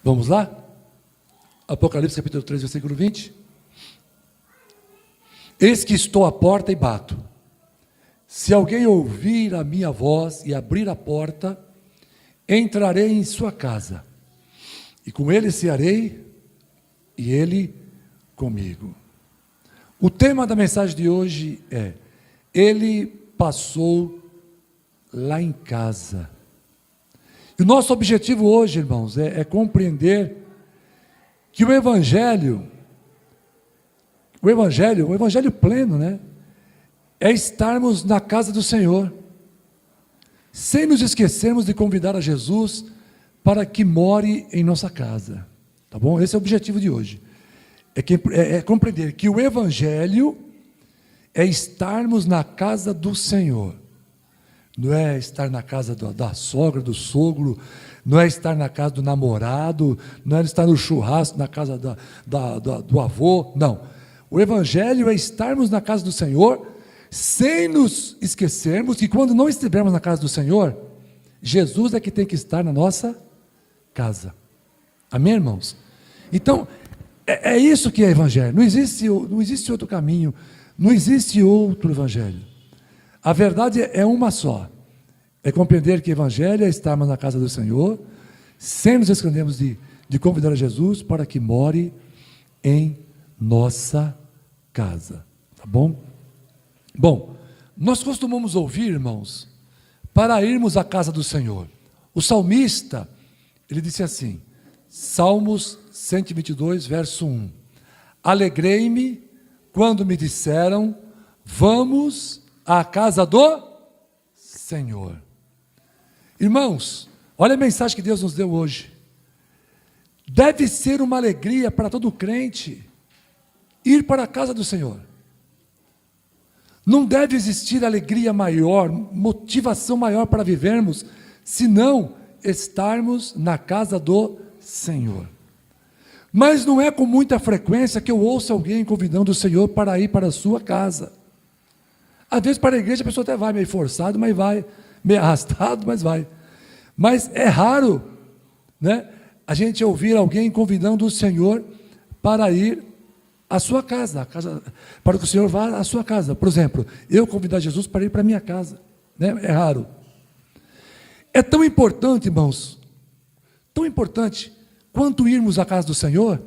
Vamos lá? Apocalipse capítulo 3, versículo 20. Eis que estou à porta e bato. Se alguém ouvir a minha voz e abrir a porta, entrarei em sua casa, e com ele cearei, e ele comigo. O tema da mensagem de hoje é: ele passou lá em casa. E o nosso objetivo hoje, irmãos, é compreender que o evangelho pleno, né, é estarmos na casa do Senhor, sem nos esquecermos de convidar a Jesus para que more em nossa casa, tá bom? Esse é o objetivo de hoje, é compreender que o evangelho é estarmos na casa do Senhor, não é estar na casa da sogra, do sogro, não é estar na casa do namorado, não é estar no churrasco na casa do avô, não. O evangelho é estarmos na casa do Senhor, sem nos esquecermos que quando não estivermos na casa do Senhor, Jesus é que tem que estar na nossa casa. Amém, irmãos? Então, é isso que é evangelho. Não existe outro caminho, não existe outro evangelho. A verdade é uma só. É compreender que evangelho é estarmos na casa do Senhor, sem nos esquecermos de convidar a Jesus para que more em nossa casa. Tá bom? Bom, nós costumamos ouvir, irmãos, para irmos à casa do Senhor. O salmista, ele disse assim, Salmos 122, verso 1: Alegrei-me quando me disseram, vamos à casa do Senhor. Irmãos, olha a mensagem que Deus nos deu hoje. Deve ser uma alegria para todo crente ir para a casa do Senhor. Não deve existir alegria maior, motivação maior para vivermos, senão estarmos na casa do Senhor. Mas não é com muita frequência que eu ouço alguém convidando o Senhor para ir para a sua casa. Às vezes para a igreja a pessoa até vai meio forçado, mas vai, meio arrastado, mas vai. Mas é raro, né, a gente ouvir alguém convidando o Senhor para ir à sua casa, para que o Senhor vá à sua casa. Por exemplo, eu convidar Jesus para ir para a minha casa, né? É raro. É tão importante, irmãos, tão importante quanto irmos à casa do Senhor,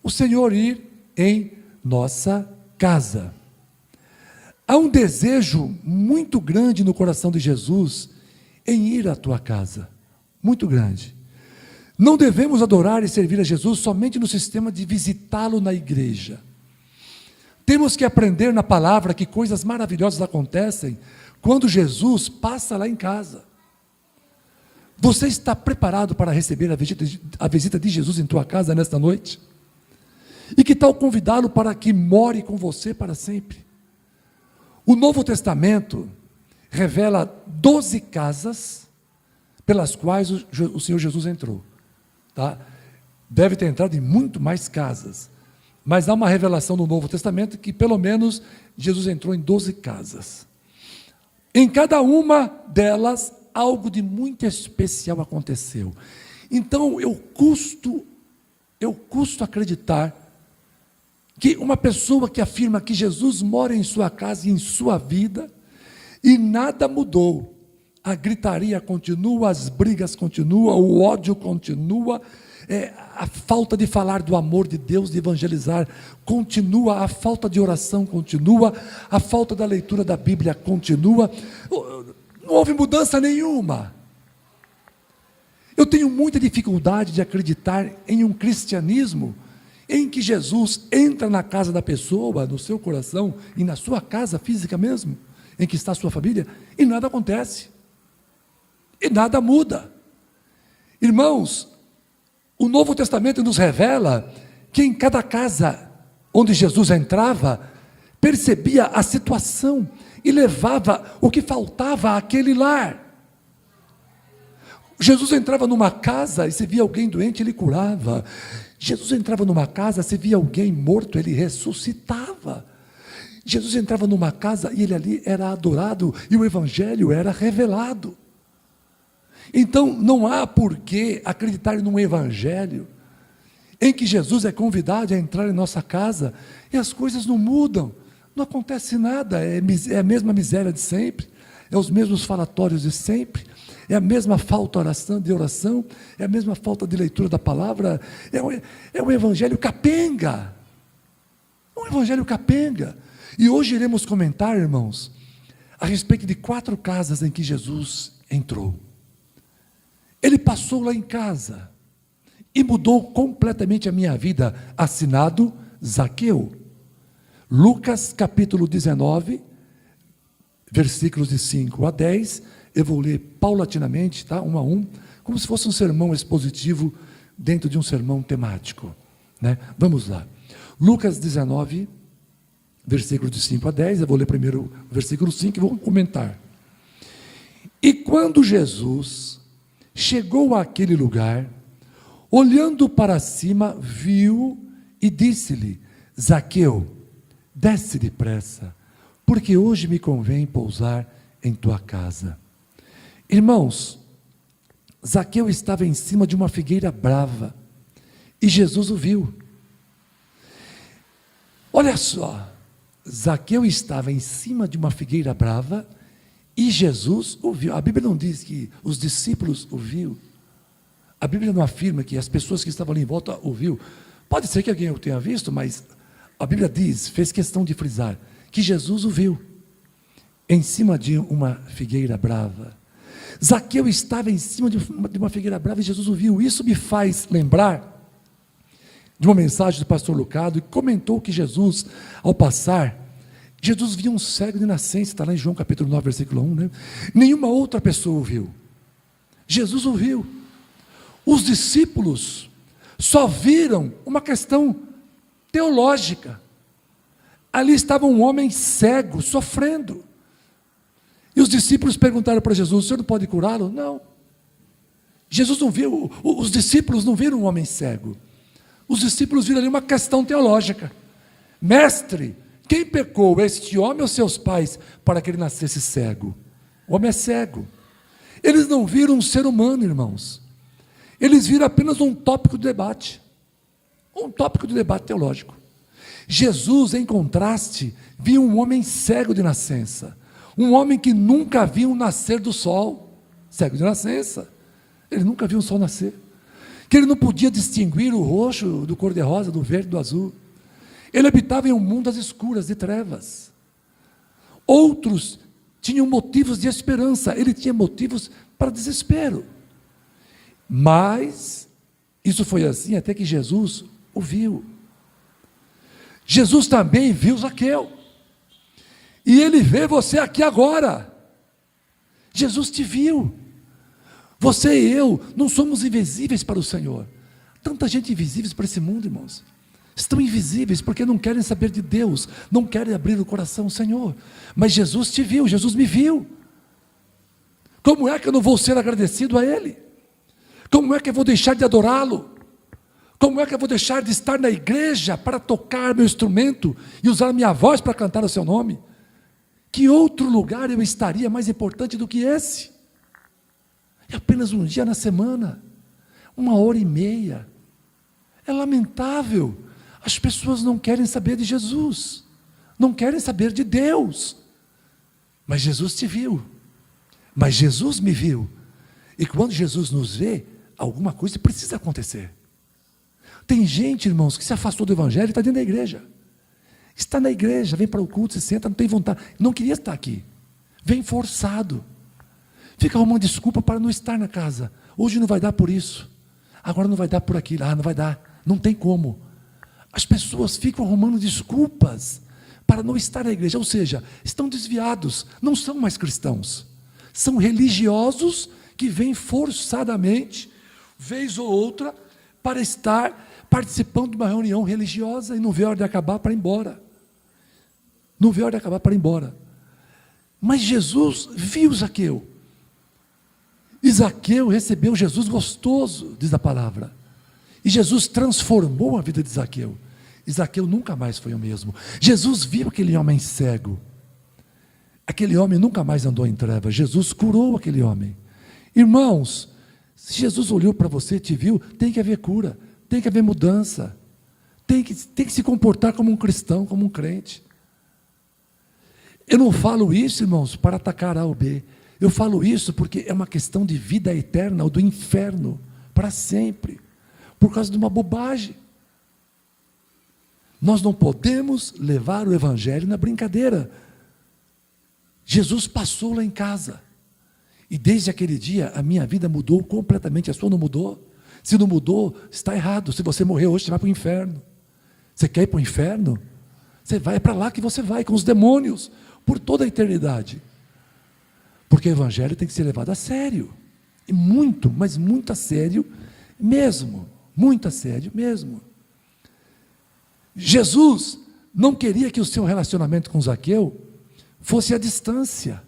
o Senhor ir em nossa casa. Há um desejo muito grande no coração de Jesus em ir à tua casa, muito grande. Não devemos adorar e servir a Jesus somente no sistema de visitá-lo na igreja. Temos que aprender na palavra que coisas maravilhosas acontecem quando Jesus passa lá em casa. Você está preparado para receber a visita de Jesus em tua casa nesta noite? E que tal convidá-lo para que more com você para sempre? O Novo Testamento revela 12 casas pelas quais o Senhor Jesus entrou. Tá? Deve ter entrado em muito mais casas, mas há uma revelação no Novo Testamento que pelo menos Jesus entrou em 12 casas. Em cada uma delas, algo de muito especial aconteceu. Então eu custo acreditar que uma pessoa que afirma que Jesus mora em sua casa e em sua vida, e nada mudou, a gritaria continua, as brigas continuam, o ódio continua, a falta de falar do amor de Deus, de evangelizar, continua, a falta de oração continua, a falta da leitura da Bíblia continua, não houve mudança nenhuma. Eu tenho muita dificuldade de acreditar em um cristianismo em que Jesus entra na casa da pessoa, no seu coração, e na sua casa física mesmo, em que está a sua família, e nada acontece. E nada muda. Irmãos, o Novo Testamento nos revela que em cada casa onde Jesus entrava, percebia a situação e levava o que faltava àquele lar. Jesus entrava numa casa e se via alguém doente, ele curava. Jesus entrava numa casa, se via alguém morto, ele ressuscitava. Jesus entrava numa casa e ele ali era adorado e o evangelho era revelado. Então, não há por que acreditar num evangelho em que Jesus é convidado a entrar em nossa casa e as coisas não mudam, não acontece nada, é a mesma miséria de sempre, é os mesmos falatórios de sempre, é a mesma falta de oração, é a mesma falta de leitura da palavra, é um evangelho capenga, um evangelho capenga. E hoje iremos comentar, irmãos, a respeito de 4 casas em que Jesus entrou. Ele passou lá em casa e mudou completamente a minha vida, assinado Zaqueu. Lucas capítulo 19, versículos de 5 a 10, eu vou ler paulatinamente, tá? 1 a 1, como se fosse um sermão expositivo dentro de um sermão temático, né? Vamos lá. Lucas 19, versículos de 5 a 10, eu vou ler primeiro o versículo 5 e vou comentar. E quando Jesus chegou àquele lugar, olhando para cima, viu e disse-lhe: Zaqueu, desce depressa, porque hoje me convém pousar em tua casa. Irmãos, Zaqueu estava em cima de uma figueira brava, e Jesus o viu. Olha só, Zaqueu estava em cima de uma figueira brava, e Jesus o viu. A Bíblia não diz que os discípulos o viu. A Bíblia não afirma que as pessoas que estavam ali em volta o viu. Pode ser que alguém o tenha visto, mas a Bíblia diz, fez questão de frisar, que Jesus o viu, em cima de uma figueira brava. Zaqueu estava em cima de uma figueira brava e Jesus o viu. Isso me faz lembrar de uma mensagem do pastor Lucado, que comentou que Jesus, ao passar, Jesus via um cego de nascença, está lá em João capítulo 9, versículo 1, né? Nenhuma outra pessoa o viu, Jesus o viu. Os discípulos só viram uma questão teológica. Ali estava um homem cego, sofrendo, e os discípulos perguntaram para Jesus: o senhor não pode curá-lo? Não. Jesus não viu, os discípulos não viram um homem cego, os discípulos viram ali uma questão teológica. Mestre, quem pecou, este homem ou seus pais, para que ele nascesse cego? O homem é cego. Eles não viram um ser humano, irmãos, eles viram apenas um tópico de debate, teológico. Jesus, em contraste, viu um homem cego de nascença, um homem que nunca viu o nascer do sol, cego de nascença, ele nunca viu o sol nascer, que ele não podia distinguir o roxo do cor-de-rosa, do verde, do azul. Ele habitava em um mundo às escuras, de trevas. Outros tinham motivos de esperança, ele tinha motivos para desespero. Mas isso foi assim até que Jesus o viu. Jesus também viu Zaqueu, e ele vê você aqui agora. Jesus te viu. Você e eu não somos invisíveis para o Senhor. Tanta gente invisível para esse mundo, irmãos, estão invisíveis porque não querem saber de Deus, não querem abrir o coração ao Senhor. Mas Jesus te viu, Jesus me viu. Como é que eu não vou ser agradecido a Ele? Como é que eu vou deixar de adorá-lo? Como é que eu vou deixar de estar na igreja para tocar meu instrumento e usar a minha voz para cantar o seu nome? Que outro lugar eu estaria mais importante do que esse? É apenas um dia na semana, 1h30. É lamentável. As pessoas não querem saber de Jesus, não querem saber de Deus. Mas Jesus te viu, mas Jesus me viu. E quando Jesus nos vê, alguma coisa precisa acontecer. Tem gente, irmãos, que se afastou do evangelho e está dentro da igreja. Está na igreja, vem para o culto, se senta, não tem vontade, não queria estar aqui. Vem forçado. Fica arrumando desculpa para não estar na casa. Hoje não vai dar por isso. Agora não vai dar por aquilo. Não vai dar. Não tem como. As pessoas ficam arrumando desculpas para não estar na igreja. Ou seja, estão desviados. Não são mais cristãos. São religiosos que vêm forçadamente, vez ou outra, para estar participando de uma reunião religiosa e não vê a hora de acabar para ir embora. Não vê a hora de acabar para ir embora. Mas Jesus viu Zaqueu. E Zaqueu recebeu Jesus gostoso, diz a palavra. E Jesus transformou a vida de Zaqueu. E Zaqueu nunca mais foi o mesmo. Jesus viu aquele homem cego. Aquele homem nunca mais andou em trevas. Jesus curou aquele homem. Irmãos, se Jesus olhou para você, te viu, tem que haver cura, Tem que haver mudança. Tem que se comportar como um cristão, como um crente. Eu não falo isso, irmãos, para atacar A ou B. Eu falo isso porque é uma questão de vida eterna ou do inferno, para sempre, por causa de uma bobagem. Nós não podemos levar o evangelho na brincadeira. Jesus passou lá em casa, e desde aquele dia a minha vida mudou completamente. A sua não mudou? Se não mudou, está errado. Se você morrer hoje, você vai para o inferno. Você quer ir para o inferno? Você vai para lá que você vai, com os demônios, por toda a eternidade. Porque o evangelho tem que ser levado a sério, e muito, mas muito a sério mesmo, muito a sério mesmo. Jesus não queria que o seu relacionamento com Zaqueu fosse à distância.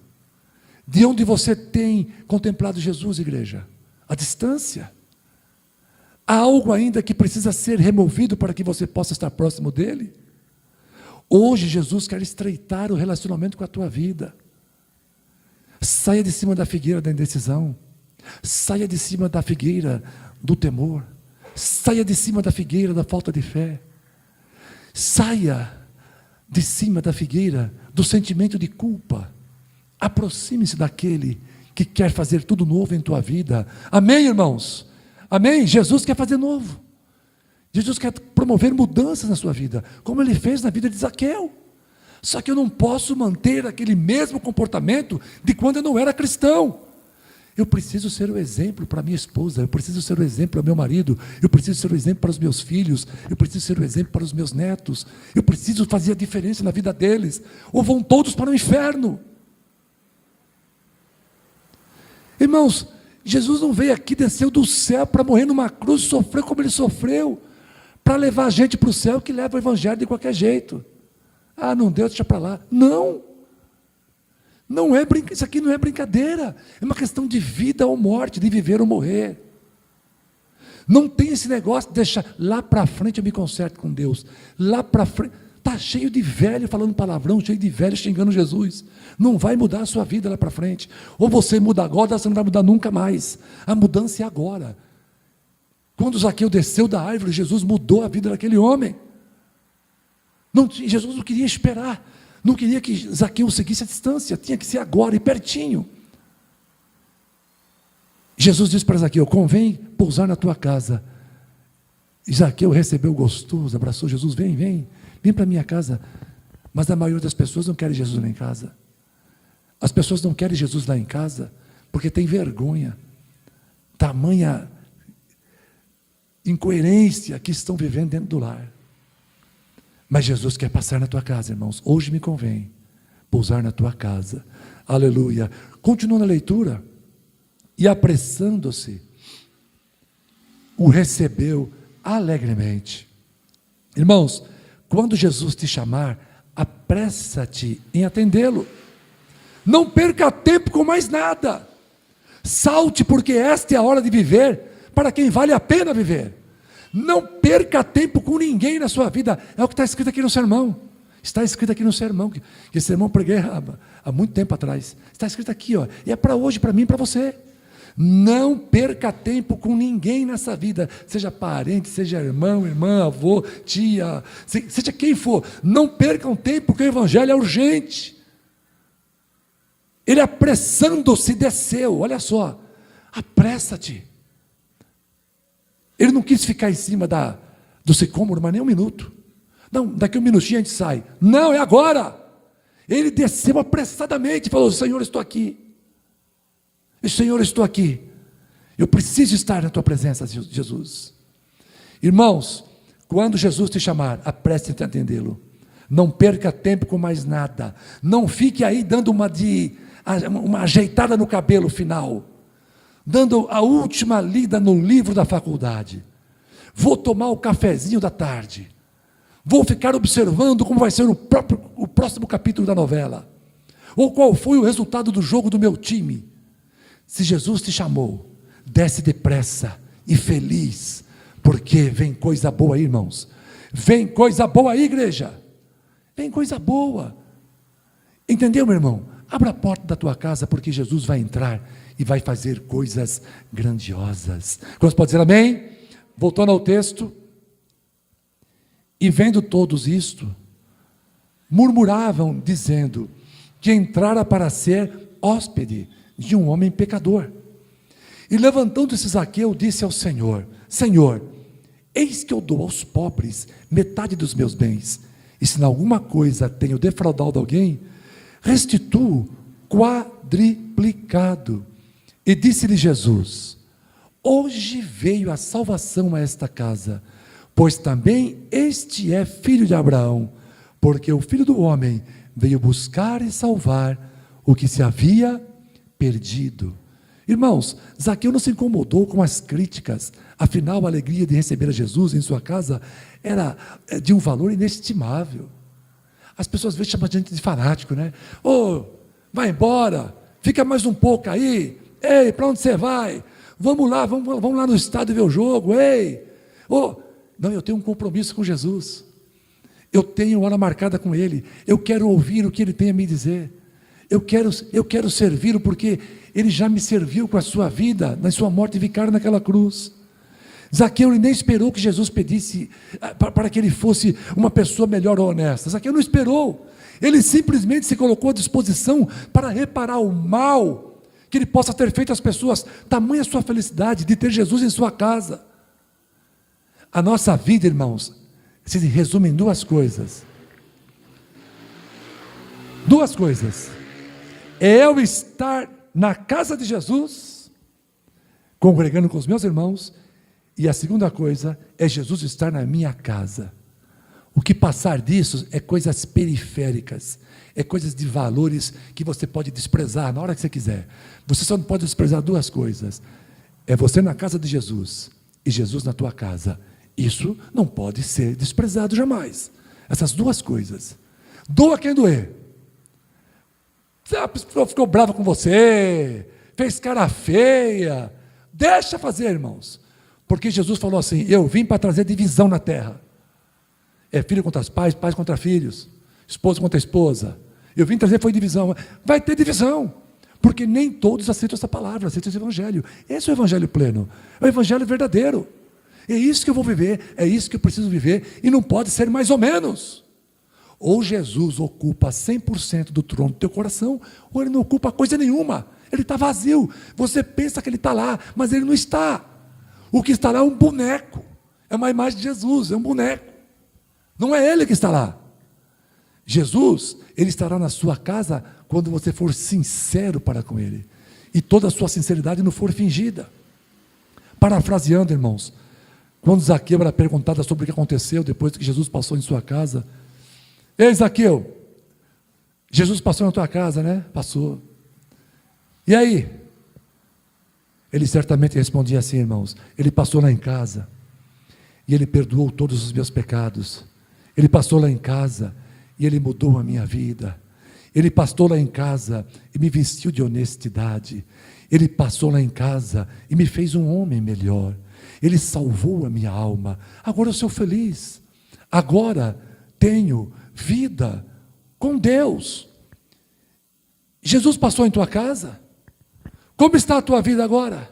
De onde você tem contemplado Jesus, igreja? À distância. Há algo ainda que precisa ser removido para que você possa estar próximo dele? Hoje Jesus quer estreitar o relacionamento com a tua vida. Saia de cima da figueira da indecisão. Saia de cima da figueira do temor. Saia de cima da figueira da falta de fé. Saia de cima da figueira do sentimento de culpa. Aproxime-se daquele que quer fazer tudo novo em tua vida. Amém, irmãos? Amém? Jesus quer fazer novo. Jesus quer promover mudanças na sua vida, como ele fez na vida de Zaqueu. Só que eu não posso manter aquele mesmo comportamento de quando eu não era cristão. Eu preciso ser o exemplo para minha esposa, eu preciso ser o exemplo para meu marido, eu preciso ser o exemplo para os meus filhos, eu preciso ser o exemplo para os meus netos, eu preciso fazer a diferença na vida deles, ou vão todos para o inferno. Irmãos, Jesus não veio aqui, desceu do céu para morrer numa cruz, sofrer como ele sofreu, para levar a gente para o céu, que leva o evangelho de qualquer jeito. Ah, não deu, deixa para lá. Não. Não é isso aqui não é brincadeira, é uma questão de vida ou morte, de viver ou morrer. Não tem esse negócio de deixar lá para frente eu me conserto com Deus. Lá para frente, está cheio de velho falando palavrão, cheio de velho xingando Jesus. Não vai mudar a sua vida lá para frente. Ou você muda agora, ou você não vai mudar nunca mais. A mudança é agora. Quando Zaqueu desceu da árvore, Jesus mudou a vida daquele homem. Jesus não queria esperar. Não queria que Zaqueu seguisse a distância, tinha que ser agora e pertinho. Jesus disse para Zaqueu: convém pousar na tua casa. E Zaqueu recebeu gostoso, abraçou Jesus: vem para a minha casa. Mas a maioria das pessoas não querem Jesus lá em casa. As pessoas não querem Jesus lá em casa porque tem vergonha, tamanha incoerência que estão vivendo dentro do lar. Mas Jesus quer passar na tua casa, irmãos. Hoje me convém pousar na tua casa. Aleluia. Continuando a leitura. E apressando-se, o recebeu alegremente. Irmãos, quando Jesus te chamar, apressa-te em atendê-lo. Não perca tempo com mais nada. Salte, porque esta é a hora de viver para quem vale a pena viver. Não perca tempo com ninguém na sua vida. É o que está escrito aqui no sermão. Está escrito aqui no sermão, que esse sermão eu preguei há muito tempo atrás. Está escrito aqui, ó, e é para hoje, para mim e para você. Não perca tempo com ninguém nessa vida, seja parente, seja irmão, irmã, avô, tia, seja quem for. Não percam tempo, porque o evangelho é urgente. Ele apressando-se desceu, olha só, apressa-te. Ele não quis ficar em cima do sicômoro, mas nem um minuto. Não, daqui um minutinho a gente sai. Não, é agora. Ele desceu apressadamente e falou: Senhor, estou aqui. Senhor, estou aqui. Eu preciso estar na tua presença, Jesus. Irmãos, quando Jesus te chamar, apresse-te a atendê-lo. Não perca tempo com mais nada. Não fique aí dando uma ajeitada no cabelo final, dando a última lida no livro da faculdade. Vou tomar o cafezinho da tarde. Vou ficar observando como vai ser o próximo capítulo da novela. Ou qual foi o resultado do jogo do meu time. Se Jesus te chamou, desce depressa e feliz, porque vem coisa boa aí, irmãos. Vem coisa boa aí, igreja. Vem coisa boa. Entendeu, meu irmão? Abra a porta da tua casa, porque Jesus vai entrar e vai fazer coisas grandiosas. Quantos podem dizer amém? voltando ao texto, e vendo todos isto, murmuravam, dizendo que entrara para ser hóspede de um homem pecador. E levantando-se Zaqueu, disse ao Senhor: Senhor, eis que eu dou aos pobres metade dos meus bens, e se em alguma coisa tenho defraudado alguém, restituo quadriplicado. E disse-lhe Jesus: hoje veio a salvação a esta casa, pois também este é filho de Abraão, porque o Filho do Homem veio buscar e salvar o que se havia perdido. Irmãos, Zaqueu não se incomodou com as críticas, afinal a alegria de receber a Jesus em sua casa era de um valor inestimável. As pessoas às vezes chamam a gente de fanático, né? Vai embora, fica mais um pouco aí, ei, para onde você vai? Vamos lá no estádio ver o jogo, ei, não, eu tenho um compromisso com Jesus, eu tenho hora marcada com Ele, eu quero ouvir o que Ele tem a me dizer, eu quero servi-lo, porque Ele já me serviu com a sua vida, na sua morte vicária naquela cruz. Zaqueu nem esperou que Jesus pedisse para que ele fosse uma pessoa melhor ou honesta. Zaqueu não esperou, ele simplesmente se colocou à disposição para reparar o mal que ele possa ter feito às pessoas, tamanha a sua felicidade de ter Jesus em sua casa. A nossa vida, irmãos, se resume em duas coisas. É eu estar na casa de Jesus, congregando com os meus irmãos, e a segunda coisa é Jesus estar na minha casa. O que passar disso é coisas periféricas, é coisas de valores que você pode desprezar na hora que você quiser. Você só não pode desprezar duas coisas: é você na casa de Jesus e Jesus na tua casa. Isso não pode ser desprezado jamais. Essas duas coisas. Doa quem doer. A pessoa ficou brava com você, fez cara feia, deixa fazer, irmãos, porque Jesus falou assim: eu vim para trazer divisão na terra. É filho contra os pais, pais contra filhos, esposa contra esposa. Eu vim trazer foi divisão. Vai ter divisão, porque nem todos aceitam essa palavra, aceitam esse evangelho. Esse é o evangelho pleno, é o evangelho verdadeiro. É isso que eu vou viver, é isso que eu preciso viver, e não pode ser mais ou menos. Ou Jesus ocupa 100% do trono do teu coração, ou ele não ocupa coisa nenhuma, ele está vazio. Você pensa que ele está lá, mas ele não está. O que está lá é um boneco, é uma imagem de Jesus, é um boneco, não é ele que está lá. Jesus, ele estará na sua casa quando você for sincero para com ele, e toda a sua sinceridade não for fingida. Parafraseando, irmãos, quando Zaqueu era perguntado sobre o que aconteceu depois que Jesus passou em sua casa: ei, Zaqueu, Jesus passou na tua casa, né? Passou. E aí? Ele certamente respondia assim, irmãos: ele passou lá em casa, e ele perdoou todos os meus pecados. Ele passou lá em casa, e ele mudou a minha vida. Ele passou lá em casa, e me vestiu de honestidade. Ele passou lá em casa, e me fez um homem melhor. Ele salvou a minha alma. Agora eu sou feliz. Agora tenho vida com Deus. Jesus passou em tua casa? Como está a tua vida agora?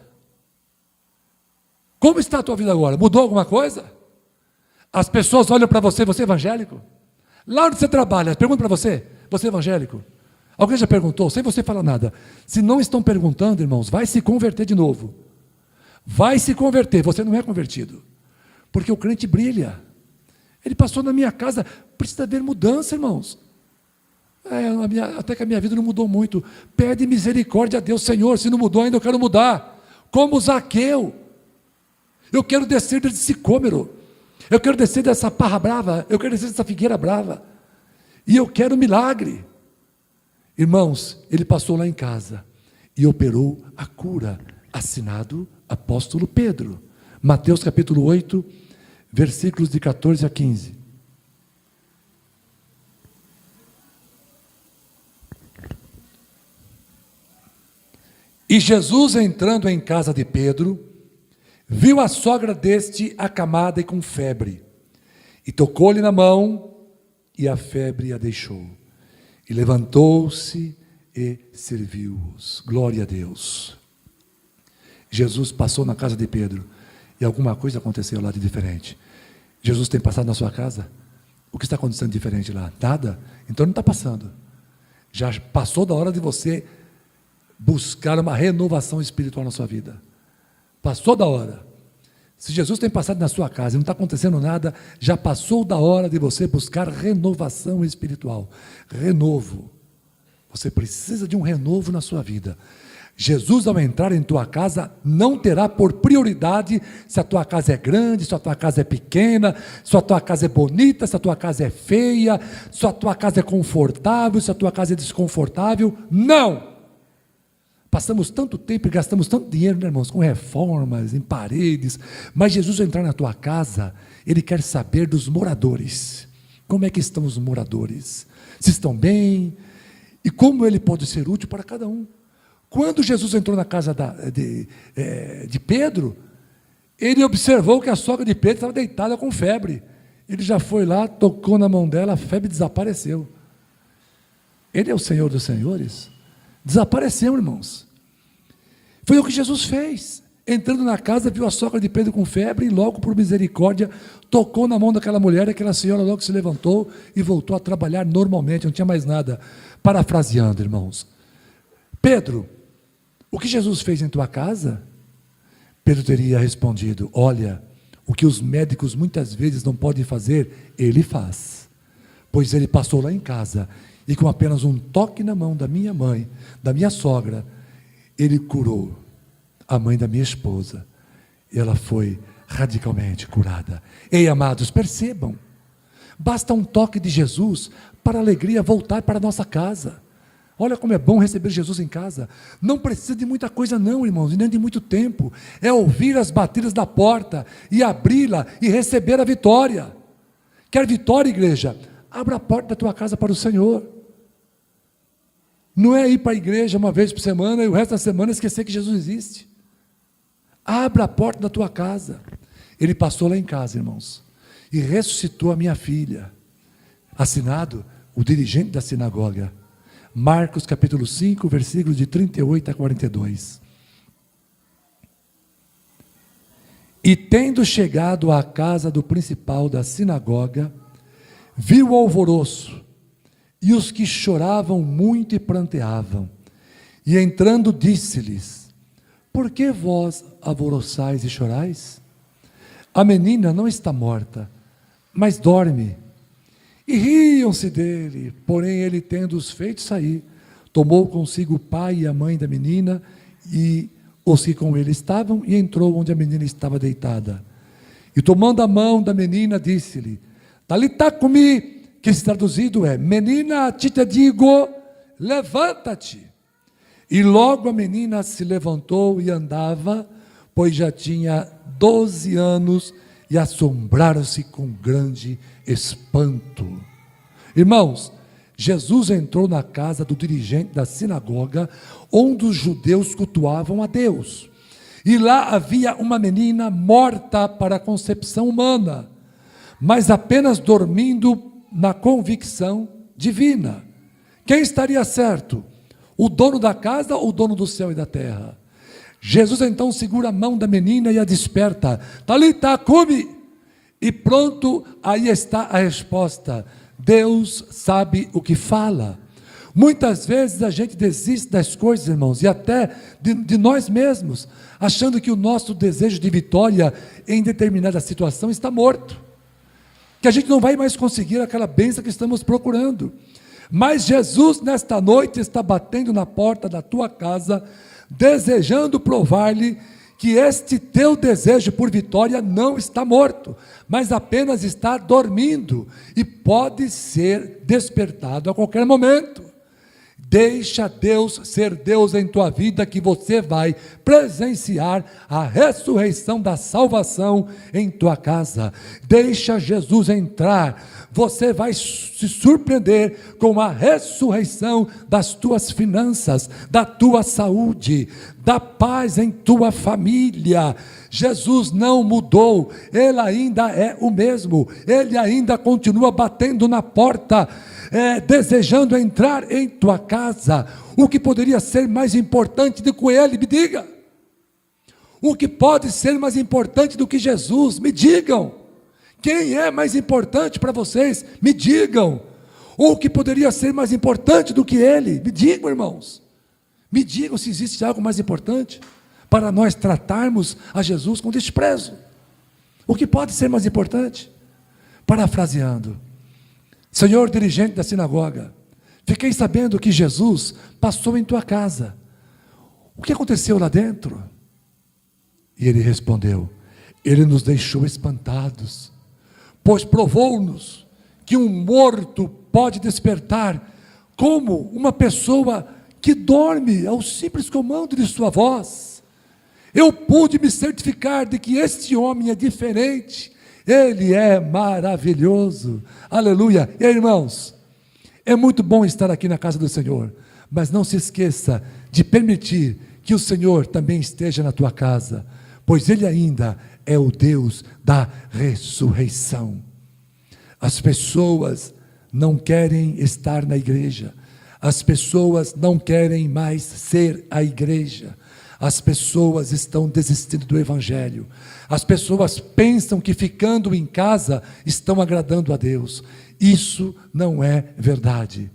Como está a tua vida agora? Mudou alguma coisa? As pessoas olham para você, você é evangélico? Lá onde você trabalha, perguntam para você, você é evangélico? Alguém já perguntou, sem você falar nada? Se não estão perguntando, irmãos, vai se converter de novo. Vai se converter, você não é convertido, porque o crente brilha. Ele passou na minha casa, precisa haver mudança, irmãos. Até que a minha vida não mudou muito. Pede misericórdia a Deus: Senhor, se não mudou ainda, eu quero mudar. Como Zaqueu, eu quero descer desse sicômoro, eu quero descer dessa parra brava, eu quero descer dessa figueira brava, e eu quero milagre. Irmãos, ele passou lá em casa e operou a cura, assinado apóstolo Pedro. Mateus capítulo 8, versículos de 14 a 15. E Jesus, entrando em casa de Pedro, viu a sogra deste acamada e com febre, e tocou-lhe na mão, e a febre a deixou. E levantou-se e serviu-os. Glória a Deus. Jesus passou na casa de Pedro, e alguma coisa aconteceu lá de diferente. Jesus tem passado na sua casa? O que está acontecendo de diferente lá? Nada? Então não está passando. Já passou da hora de você buscar uma renovação espiritual na sua vida. Passou da hora. Se Jesus tem passado na sua casa e não está acontecendo nada, já passou da hora de você buscar renovação espiritual. Renovo. Você precisa de um renovo na sua vida. Jesus, ao entrar em tua casa, não terá por prioridade se a tua casa é grande, se a tua casa é pequena, se a tua casa é bonita, se a tua casa é feia, se a tua casa é confortável, se a tua casa é desconfortável. Não! Passamos tanto tempo e gastamos tanto dinheiro, né, irmãos, com reformas, em paredes, mas Jesus, ao entrar na tua casa, Ele quer saber dos moradores. Como é que estão os moradores? Se estão bem? E como Ele pode ser útil para cada um? Quando Jesus entrou na casa de Pedro, ele observou que a sogra de Pedro estava deitada com febre. Ele já foi lá, tocou na mão dela, a febre desapareceu. Ele é o Senhor dos senhores. Desapareceu, irmãos. Foi o que Jesus fez. Entrando na casa, viu a sogra de Pedro com febre e logo, por misericórdia, tocou na mão daquela mulher, aquela senhora logo se levantou e voltou a trabalhar normalmente, não tinha mais nada. Parafraseando, irmãos. Pedro, o que Jesus fez em tua casa? Pedro teria respondido: olha, o que os médicos muitas vezes não podem fazer, Ele faz. Pois Ele passou lá em casa e com apenas um toque na mão da minha mãe, da minha sogra, Ele curou a mãe da minha esposa. E ela foi radicalmente curada. Ei, amados, percebam, basta um toque de Jesus para a alegria voltar para a nossa casa. Olha como é bom receber Jesus em casa. Não precisa de muita coisa não, irmãos, e nem de muito tempo. É ouvir as batidas da porta e abri-la e receber a vitória. Quer vitória, igreja? Abra a porta da tua casa para o Senhor. Não é ir para a igreja uma vez por semana e o resto da semana esquecer que Jesus existe. Abra a porta da tua casa. Ele passou lá em casa, irmãos, e ressuscitou a minha filha. Assinado o dirigente da sinagoga. Marcos capítulo 5, versículos de 38 a 42. E tendo chegado à casa do principal da sinagoga, viu o alvoroço, e os que choravam muito e pranteavam. E entrando disse-lhes: por que vós alvoroçais e chorais? A menina não está morta, mas dorme. E riam-se dele, porém ele, tendo-os feito sair, tomou consigo o pai e a mãe da menina e os que com ele estavam, e entrou onde a menina estava deitada. E tomando a mão da menina, disse-lhe: Talitá cumi, que traduzido é: menina, te digo, levanta-te. E logo a menina se levantou e andava, pois já tinha 12 anos, e assombraram-se com grande espanto. Irmãos, Jesus entrou na casa do dirigente da sinagoga, onde os judeus cultuavam a Deus. E lá havia uma menina morta para a concepção humana, mas apenas dormindo na convicção divina. Quem estaria certo? O dono da casa ou o dono do céu e da terra? Jesus então segura a mão da menina e a desperta. Talitá cumi. E pronto, aí está a resposta. Deus sabe o que fala. Muitas vezes a gente desiste das coisas, irmãos, e até de nós mesmos, achando que o nosso desejo de vitória em determinada situação está morto, que a gente não vai mais conseguir aquela bênção que estamos procurando. Mas Jesus nesta noite está batendo na porta da tua casa, desejando provar-lhe que este teu desejo por vitória não está morto, mas apenas está dormindo e pode ser despertado a qualquer momento. Deixa Deus ser Deus em tua vida, que você vai presenciar a ressurreição da salvação em tua casa. Deixa Jesus entrar, você vai se surpreender com a ressurreição das tuas finanças, da tua saúde, da paz em tua família. Jesus não mudou, Ele ainda é o mesmo, Ele ainda continua batendo na porta, desejando entrar em tua casa. O que poderia ser mais importante do que Ele? Me diga. O que pode ser mais importante do que Jesus? Me digam. Quem é mais importante para vocês? Me digam. Ou o que poderia ser mais importante do que Ele? Me digam, irmãos. Me digam se existe algo mais importante para nós tratarmos a Jesus com desprezo. O que pode ser mais importante? Parafraseando, Senhor dirigente da sinagoga, fiquei sabendo que Jesus passou em tua casa. O que aconteceu lá dentro? E ele respondeu, ele nos deixou espantados, pois provou-nos que um morto pode despertar, como uma pessoa que dorme ao simples comando de sua voz. Eu pude me certificar de que este homem é diferente, ele é maravilhoso, aleluia. E aí, irmãos, é muito bom estar aqui na casa do Senhor, mas não se esqueça de permitir que o Senhor também esteja na tua casa, pois Ele ainda é o Deus da ressurreição. As pessoas não querem estar na igreja, as pessoas não querem mais ser a igreja, as pessoas estão desistindo do Evangelho, as pessoas pensam que ficando em casa estão agradando a Deus. Isso não é verdade.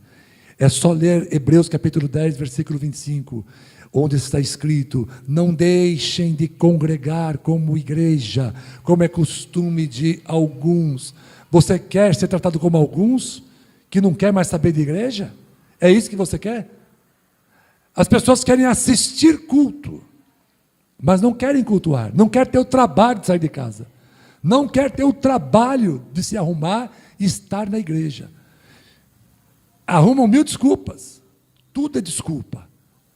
É só ler Hebreus capítulo 10, versículo 25, onde está escrito, não deixem de congregar como igreja, como é costume de alguns. Você quer ser tratado como alguns, que não quer mais saber de igreja? É isso que você quer? As pessoas querem assistir culto, mas não querem cultuar, não quer ter o trabalho de sair de casa, não quer ter o trabalho de se arrumar e estar na igreja. Arrumam 1000 desculpas, tudo é desculpa,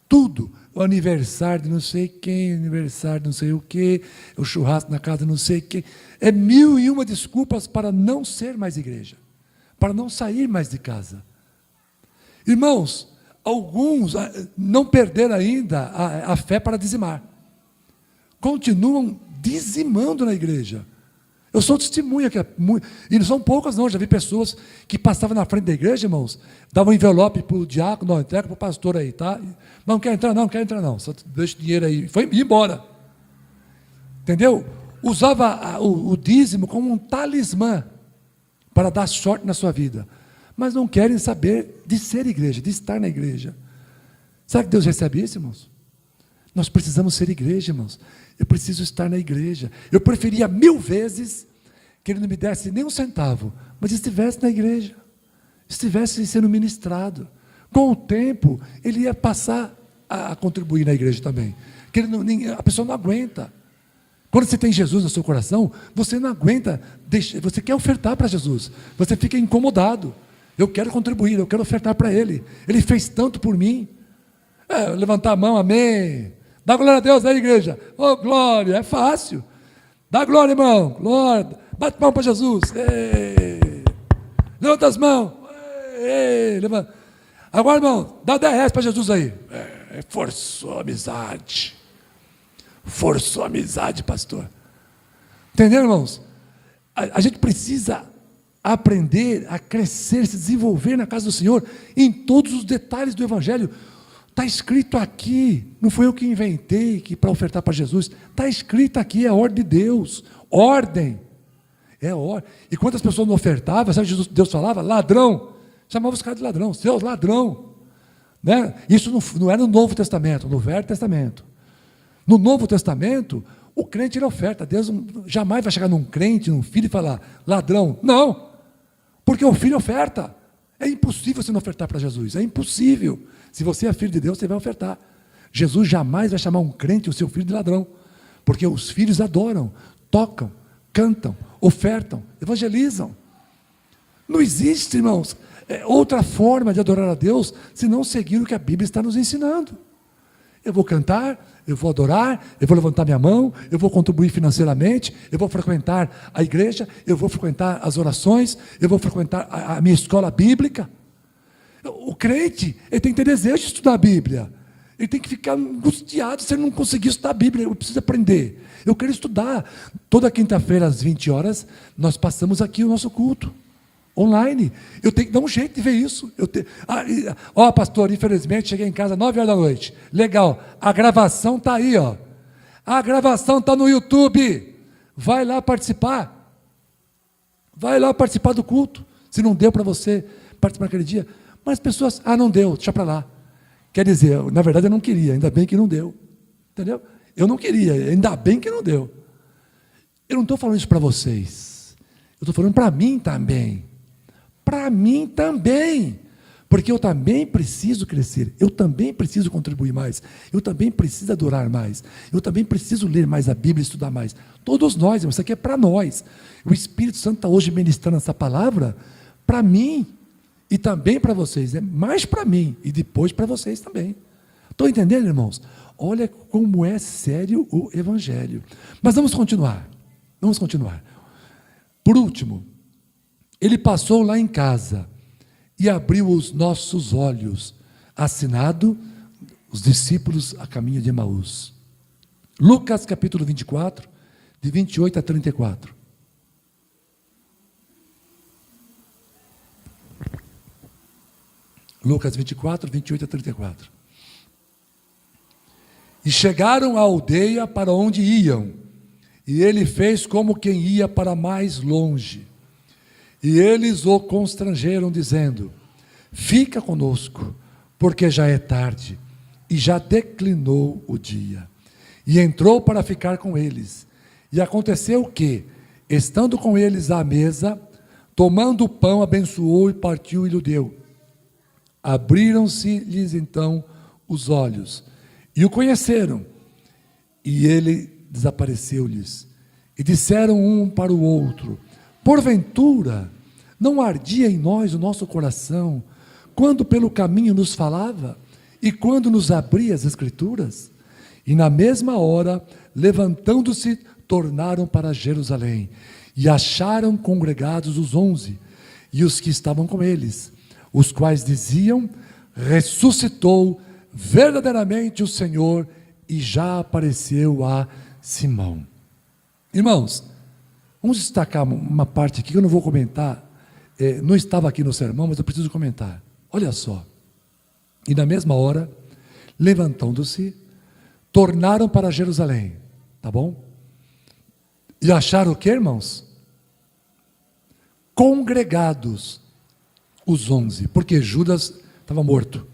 tudo. O aniversário de não sei quem, aniversário de não sei o que, o churrasco na casa de não sei quem, é 1001 desculpas para não ser mais igreja, para não sair mais de casa. Irmãos, alguns não perderam ainda a fé para dizimar, continuam dizimando na igreja. Eu sou testemunha, e não são poucas não, já vi pessoas que passavam na frente da igreja, irmãos, davam um envelope para o diácono, não, entrega para o pastor aí, tá? Não quer entrar não, só deixa o dinheiro aí, foi embora, entendeu? Usava o dízimo como um talismã, para dar sorte na sua vida, mas não querem saber de ser igreja, de estar na igreja. Sabe que Deus recebe isso, irmãos? Nós precisamos ser igreja, irmãos. Eu preciso estar na igreja. Eu preferia 1000 vezes que Ele não me desse nem um centavo, mas estivesse na igreja, estivesse sendo ministrado. Com o tempo, Ele ia passar a contribuir na igreja também. Que a pessoa não aguenta. Quando você tem Jesus no seu coração, você não aguenta, você quer ofertar para Jesus, você fica incomodado. Eu quero contribuir, eu quero ofertar para Ele. Ele fez tanto por mim. Levantar a mão, amém. Dá glória a Deus aí, igreja. Oh, glória, é fácil. Dá glória, irmão. Glória. Bate mão para Jesus. Ei. Levanta as mãos. Ei. Levanta. Agora, irmão, dá 10 reais para Jesus aí. Forçou a amizade. Forçou a amizade, pastor. Entenderam, irmãos? A gente precisa aprender a crescer, se desenvolver na casa do Senhor, em todos os detalhes do Evangelho. Está escrito aqui, não foi eu que inventei que para ofertar para Jesus, está escrito aqui, é a ordem de Deus, ordem, é ordem. E quantas pessoas não ofertavam, sabe o que Deus falava? Ladrão, chamava os caras de ladrão, seus ladrão, né? Isso não é no Novo Testamento, no Velho Testamento. No Novo Testamento, o crente ele oferta, Deus jamais vai chegar num crente, num filho e falar, ladrão, não, porque o filho oferta, é impossível você não ofertar para Jesus, é impossível. Se você é filho de Deus, você vai ofertar. Jesus jamais vai chamar um crente, o seu filho, de ladrão, porque os filhos adoram, tocam, cantam, ofertam, evangelizam. Não existe, irmãos, outra forma de adorar a Deus, se não seguir o que a Bíblia está nos ensinando. Eu vou cantar, eu vou adorar, eu vou levantar minha mão, eu vou contribuir financeiramente, eu vou frequentar a igreja, eu vou frequentar as orações, eu vou frequentar a minha escola bíblica. O crente, ele tem que ter desejo de estudar a Bíblia. Ele tem que ficar angustiado se ele não conseguir estudar a Bíblia. Eu preciso aprender. Eu quero estudar. Toda quinta-feira, às 20 horas, nós passamos aqui o nosso culto. Online. Eu tenho que dar um jeito de ver isso. Pastor, infelizmente, cheguei em casa às 9 horas da noite. Legal. A gravação está aí, ó. A gravação está no YouTube. Vai lá participar. Vai lá participar do culto. Se não deu para você participar naquele dia. Mas as pessoas, não deu, deixa para lá. Quer dizer, na verdade eu não queria, ainda bem que não deu. Entendeu? Eu não queria, ainda bem que não deu. Eu não estou falando isso para vocês. Eu estou falando para mim também. Para mim também. Porque eu também preciso crescer, eu também preciso contribuir mais, eu também preciso adorar mais, eu também preciso ler mais a Bíblia e estudar mais. Todos nós, irmãos, isso aqui é para nós. O Espírito Santo está hoje ministrando essa palavra para mim e também para vocês, mais para mim e depois para vocês também. Estão entendendo, irmãos? Olha como é sério o Evangelho. Mas vamos continuar. Por último, ele passou lá em casa e abriu os nossos olhos, assinado os discípulos a caminho de Emaús. Lucas capítulo 24, de 28 a 34. Lucas 24, 28 a 34. E chegaram à aldeia para onde iam, e ele fez como quem ia para mais longe. E eles o constrangeram, dizendo: fica conosco, porque já é tarde, e já declinou o dia. E entrou para ficar com eles. E aconteceu que, estando com eles à mesa, tomando o pão, abençoou e partiu e lhe deu. Abriram-se-lhes então os olhos, e o conheceram. E ele desapareceu-lhes. E disseram um para o outro: porventura, não ardia em nós o nosso coração, quando pelo caminho nos falava, e quando nos abria as Escrituras? E na mesma hora, levantando-se, tornaram para Jerusalém, e acharam congregados os 11, e os que estavam com eles, os quais diziam: ressuscitou verdadeiramente o Senhor, e já apareceu a Simão. Irmãos, vamos destacar uma parte aqui que eu não vou comentar, não estava aqui no sermão, mas eu preciso comentar. Olha só. E na mesma hora, levantando-se, tornaram para Jerusalém, tá bom? E acharam o que, irmãos? Congregados os 11, porque Judas estava morto.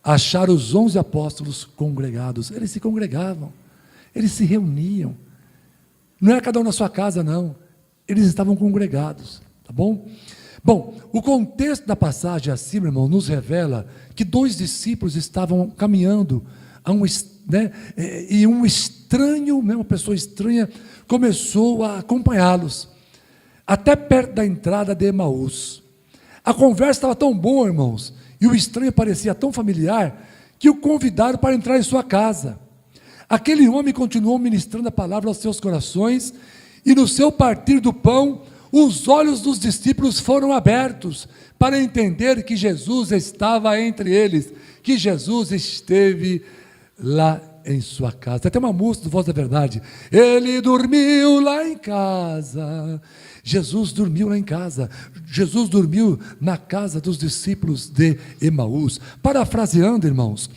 Acharam os 11 apóstolos congregados. Eles se congregavam, eles se reuniam. Não era cada um na sua casa, não. Eles estavam congregados, tá bom? Bom, o contexto da passagem acima, irmão, nos revela que 2 discípulos estavam caminhando e um estranho, uma pessoa estranha, começou a acompanhá-los, até perto da entrada de Emaús. A conversa estava tão boa, irmãos, e o estranho parecia tão familiar, que o convidaram para entrar em sua casa. Aquele homem continuou ministrando a palavra aos seus corações, e no seu partir do pão, os olhos dos discípulos foram abertos, para entender que Jesus estava entre eles, que Jesus esteve lá em sua casa. Tem até uma música do Voz da Verdade: ele dormiu lá em casa. Jesus dormiu lá em casa. Jesus dormiu na casa dos discípulos de Emaús. Parafraseando, irmãos,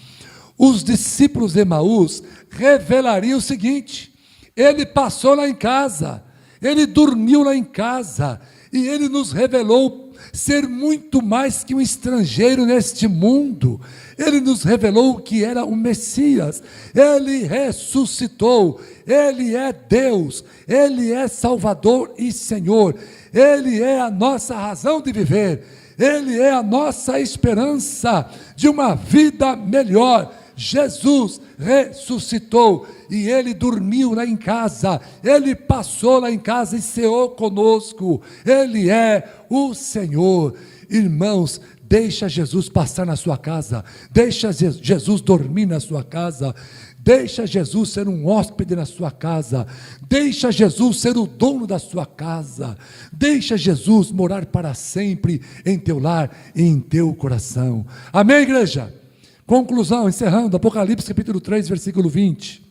os discípulos de Emaús revelariam o seguinte: ele passou lá em casa, ele dormiu lá em casa, e ele nos revelou ser muito mais que um estrangeiro neste mundo. Ele nos revelou que era o Messias. Ele ressuscitou. Ele é Deus. Ele é Salvador e Senhor. Ele é a nossa razão de viver. Ele é a nossa esperança de uma vida melhor. Jesus ressuscitou e ele dormiu lá em casa, ele passou lá em casa e ceou conosco. Ele é o Senhor. Irmãos, deixa Jesus passar na sua casa, deixa Jesus dormir na sua casa, deixa Jesus ser um hóspede na sua casa, deixa Jesus ser o dono da sua casa, deixa Jesus morar para sempre em teu lar e em teu coração. Amém, igreja? Conclusão, encerrando, Apocalipse capítulo 3, versículo 20.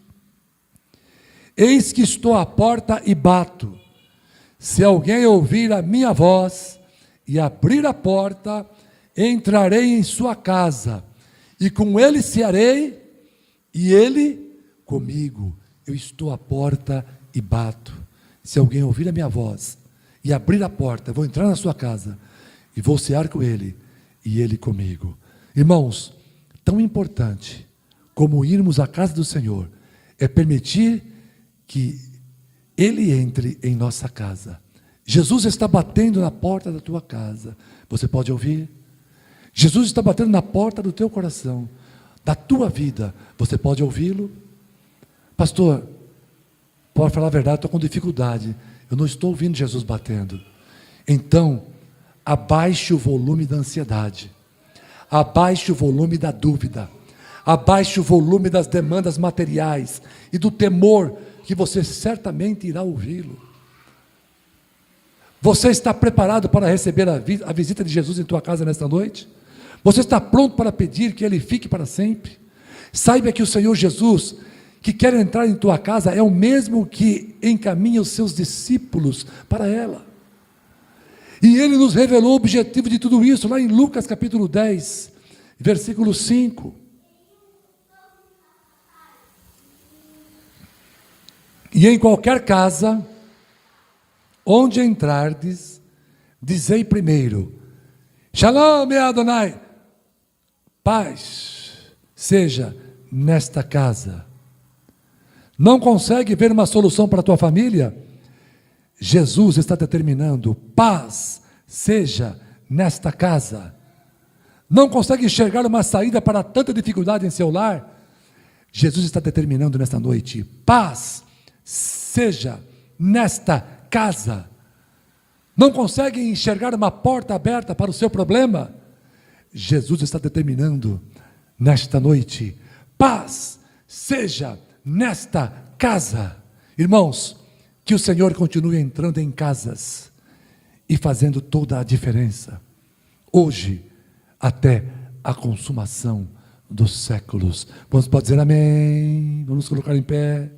Eis que estou à porta e bato. Se alguém ouvir a minha voz e abrir a porta, entrarei em sua casa, e com ele cearei, e ele comigo. eu estou à porta e bato. Se alguém ouvir a minha voz e abrir a porta, eu vou entrar na sua casa e vou cear com ele e ele comigo. Irmãos, tão importante como irmos à casa do Senhor é permitir que ele entre em nossa casa. Jesus está batendo na porta da tua casa. Você pode ouvir? Jesus está batendo na porta do teu coração, da tua vida. Você pode ouvi-lo? Pastor, pode falar a verdade, estou com dificuldade. Eu não estou ouvindo Jesus batendo. Então, abaixe o volume da ansiedade. Abaixe o volume da dúvida. Abaixe o volume das demandas materiais e do temor, que você certamente irá ouvi-lo. Você está preparado para receber a visita de Jesus em tua casa nesta noite? Você está pronto para pedir que Ele fique para sempre? Saiba que o Senhor Jesus, que quer entrar em tua casa, é o mesmo que encaminha os seus discípulos para ela. E Ele nos revelou o objetivo de tudo isso, lá em Lucas capítulo 10, versículo 5. E em qualquer casa, onde entrardes, dizei primeiro, Shalom, Adonai, paz seja nesta casa. Não consegue ver uma solução para a tua família? Jesus está determinando, paz seja nesta casa. Não consegue enxergar uma saída para tanta dificuldade em seu lar? Jesus está determinando nesta noite, paz seja nesta casa. Não consegue enxergar uma porta aberta para o seu problema? Jesus está determinando nesta noite, paz seja nesta casa. Irmãos, que o Senhor continue entrando em casas e fazendo toda a diferença, hoje até a consumação dos séculos. Vamos, pode dizer amém? Vamos colocar em pé.